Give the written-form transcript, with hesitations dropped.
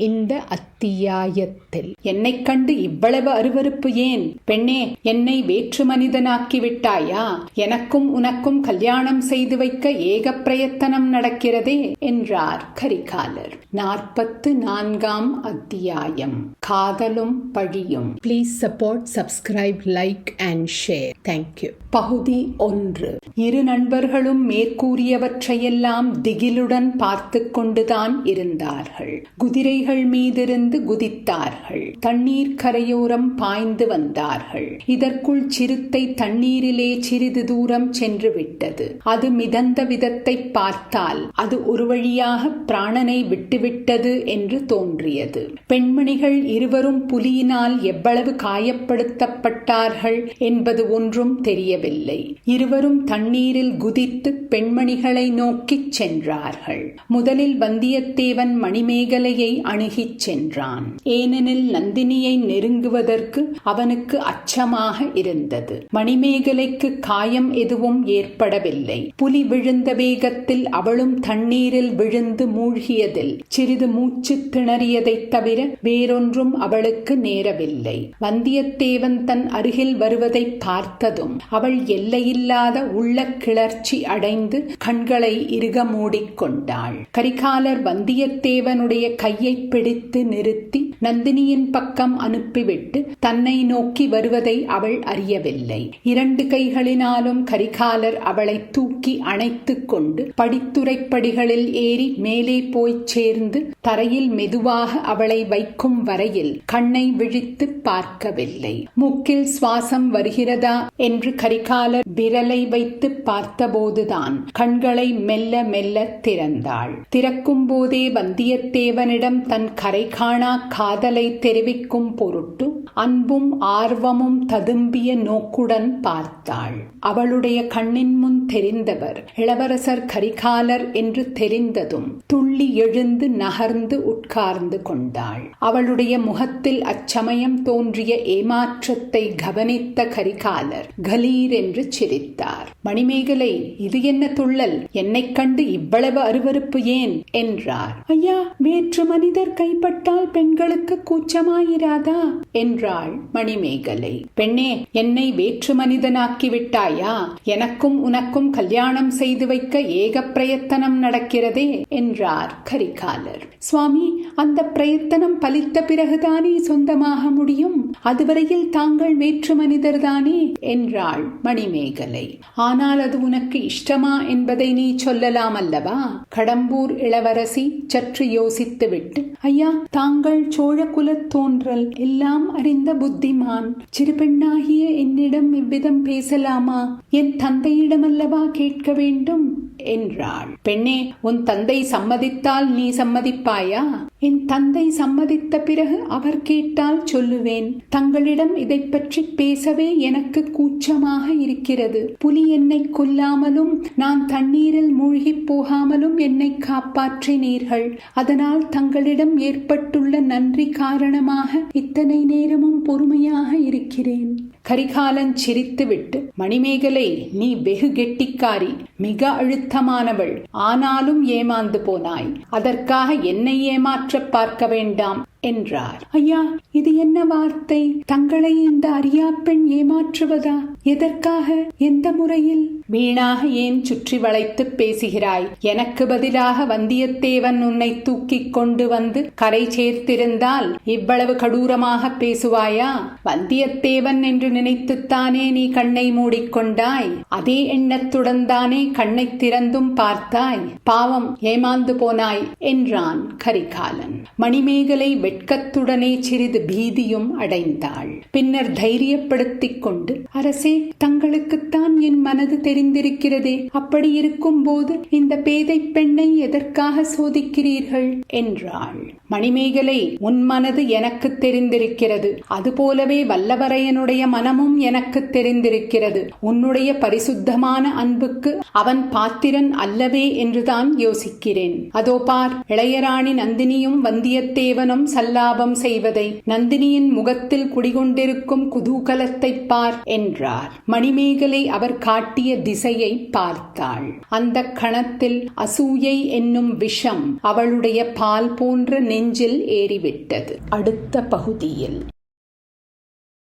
இந்த அத்தியாயத்தில். என்னைக் கண்டு இவ்வளவு அருவருப்பு ஏன்? பெண்ணே, என்னை வேற்று மனிதனாக்கி விட்டாயா? எனக்கும் உனக்கும் கல்யாணம் செய்து வைக்க ஏக பிரயத்தனம் நடக்கிறதே என்றார் கரிகாலர். 44ஆம் அத்தியாயம். காதலும் பழியும். Please support, subscribe, like and share. Thank you. பகுதி 1. இரு நண்பர்களும் மேற்கூறியவற்றையெல்லாம் திகிலுடன் பார்த்து கொண்டுதான் இருந்தார்கள். குதிரைகள் மீதிருந்து குதித்தார்கள். தண்ணீர் கரையோரம் பாய்ந்து வந்தார்கள். இதற்குள் சிறுத்தை தண்ணீரிலே சிறிது தூரம் சென்று விட்டது. அது மிதந்த விதத்தை பார்த்தால் அது ஒரு வழியாக பிராணனை விட்டுவிட்டது என்று தோன்றியது. பெண்மணிகள் இருவரும் புலியினால் எவ்வளவு காயப்படுத்தப்பட்டார்கள் என்பது ஒன்றும் தெரியவில்லை. இருவரும் தண்ணீரில் குதித்து பெண்மணிகளை நோக்கிச் சென்றார்கள். முதலில் வந்தியத்தேவன் மணிமேகலையை அணுகிச் சென்றான். ஏனெனில் நந்தினியை நெருங்குவதற்கு அவனுக்கு அச்சமாக இருந்தது. மணிமேகலைக்கு காயம் எதுவும் ஏற்படவில்லை. புலி விழுந்த வேகத்தில் அவளும் தண்ணீரில் விழுந்து மூழ்கியதில் சிறிது மூச்சு திணறியதைத் தவிர வேறொன்றும் அவளுக்கு நேரவில்லை. வந்தியத்தேவன் தன் அருகில் வருவதை பார்த்ததும் அவள் எல்லையில்லாத உள்ள கிளர்ச்சி அடைந்து கண்களை இறுக மூடிக்கொண்டாள். கரிகாலர் வந்தியத்தேவனுடைய கையை பிடித்து நிறுத்தி நந்தினியின் பக்கம் அனுப்பிவிட்டு தன்னை நோக்கி வருவதை அவள் அறியவில்லை. 2 கைகளினாலும் கரிகாலர் அவளை தூக்கி அணைத்துக் கொண்டு படித்துறைப்படிகளில் ஏறி மேலே போய்ச் சேர்ந்து தரையில் மெதுவாக அவளை வைக்கும் வரையில் கண்ணை விழித்து பார்க்கவில்லை. மூக்கில் சுவாசம் வருகிறதா என்று கரிகாலர் விரலை வைத்து பார்த்தபோதுதான் கண்களை மெல்ல மெல்ல திறந்தாள். திறக்கும் போதே வந்தியத்தேவனிடம் தன் கரை காணா காதலை தெரிவிக்கும் பொருட்டு அன்பும் ஆர்வமும் ததும்பிய நோக்குடன் பார்த்தாள். அவளுடைய கண்ணின் முன் தெரிந்தவர் இளவரசர் கரிகாலர் என்று தெரிந்ததும் துள்ளி எழுந்து நகர்ந்து உட்கார்ந்து கொண்டாள். அவளுடைய முகத்தில் அச்சமயம் தோன்றிய ஏமாற்றத்தை கவனித்த கரிகாலர் கலீர் என்று சிரித்தார். மணிமேகலை, இது என்ன துள்ளல்? என்னைக் கண்டு இவ்வளவு அருவருப்பு ஏன் என்றார். ஐயா, வேற்று மனிதர் கைப்பட்டால் பெண்களுக்கு கூச்சமாயிராதா என்றாள் மணிமேகலை. பெண்ணே, என்னை வேற்று மனிதனாக்கி விட்டாயா? எனக்கும் உனக்கும் கல்யாணம் செய்து வைக்க ஏக பிரயத்தனம் நடக்கிறதே என்றார் கரிகாலர். சுவாமி, அந்த பிரயத்தனம் பலித்த பிறகுதானே சொந்தமாக முடியும். அதுவரையில் தாங்கள் வேற்று மனிதர்தானே என்றாள் மணிமேகலை. ஆனால் அது உனக்கு இஷ்டமா என்பதை நீ சொல்லலாம் அல்லவா? கடம்பூர் இளவரசி சற்று யோசித்துவிட்டு, ஐயா, தாங்கள் சோழ குலத் தோன்றல் எல்லாம் அறிந்த புத்திமான். சிறு பெண்ணாகிய என்னிடம் இவ்விதம் பேசலாமா? என் தந்தையிடம் அல்லவா கேட்க வேண்டும் என்றாள். பெண்ணே, உன் தந்தை சம்மதித்தால் நீ சம்மதிப்பாயா? என் தந்தை சம்மதித்த பிறகு அவர் கேட்டால் சொல்லுவேன். தங்களிடம் இதை பற்றி பேசவே எனக்கு கூச்சமாக இருக்கிறது. புலி என்னை கொல்லாமலும் நான் தண்ணீரில் மூழ்கி போகாமலும் என்னை காப்பாற்றினீர்கள். அதனால் தங்களிடம் ஏற்பட்டுள்ள நன்றி காரணமாக இத்தனை நேரமும் பொறுமையாக இருக்கிறேன். கரிகாலன் சிரித்துவிட்டு, மணிமேகலை, நீ வெகு கெட்டிக்காரி, மிக அழுத்தமானவள். ஆனாலும் ஏமாந்து போனாய். அதற்காக என்னை ஏமாற்ற பார்க்க வேண்டாம் என்றார். ஐயா, இது என்ன வார்த்தை? தங்களை இந்த அரியா பெண் ஏமாற்றுவதா? எதற்காக? எந்த முறையில்? வீணாக ஏன் சுற்றி வளைத்து பேசுகிறாய்? எனக்கு பதிலாக வந்தியத்தேவன் உன்னை தூக்கி கொண்டு வந்து கரை சேர்த்திருந்தால் இவ்வளவு கடூரமாக பேசுவாயா? வந்தியத்தேவன் என்று நினைத்துத்தானே நீ கண்ணை மூடிக்கொண்டாய். அதே எண்ணத்துடன் தானே கண்ணை திறந்தும் பார்த்தாய். பாவம், ஏமாந்து போனாய் என்றான் கரிகாலன். மணிமேகலை வெட்கத்துடனே சிறிது பீதியும் அடைந்தாள். பின்னர் தைரியப்படுத்திக் கொண்டு, அரசே, தங்களுக்குத்தான் என் மனது தெரிந்திருக்கிறதே. அப்படி இருக்கும் போது இந்த பேதை பெண்ணை எதற்காக சோதிக்கிறீர்கள் என்றாள். மணிமேகலை, உன் மனது எனக்கு தெரிந்திருக்கிறது. அதுபோலவே வல்லவரையனுடைய மனமும் எனக்கு தெரிந்திருக்கிறது. உன்னுடைய பரிசுத்தமான அன்புக்கு அவன் பாத்திரன் அல்லவே என்றுதான் யோசிக்கிறேன். அதோ பார், இளையராணி நந்தினியும் வந்தியத்தேவனும் சல்லாபம் செய்வதை, நந்தினியின் முகத்தில் குடிகொண்டிருக்கும் குதூகலத்தைப் பார் என்றார். மணிமேகலை அவர் காட்டிய திசையை பார்த்தாள். அந்த கணத்தில் அசூயை என்னும் விஷம் அவளுடைய பால் போன்ற நெஞ்சில் ஏறிவிட்டது. அடுத்த பகுதியில்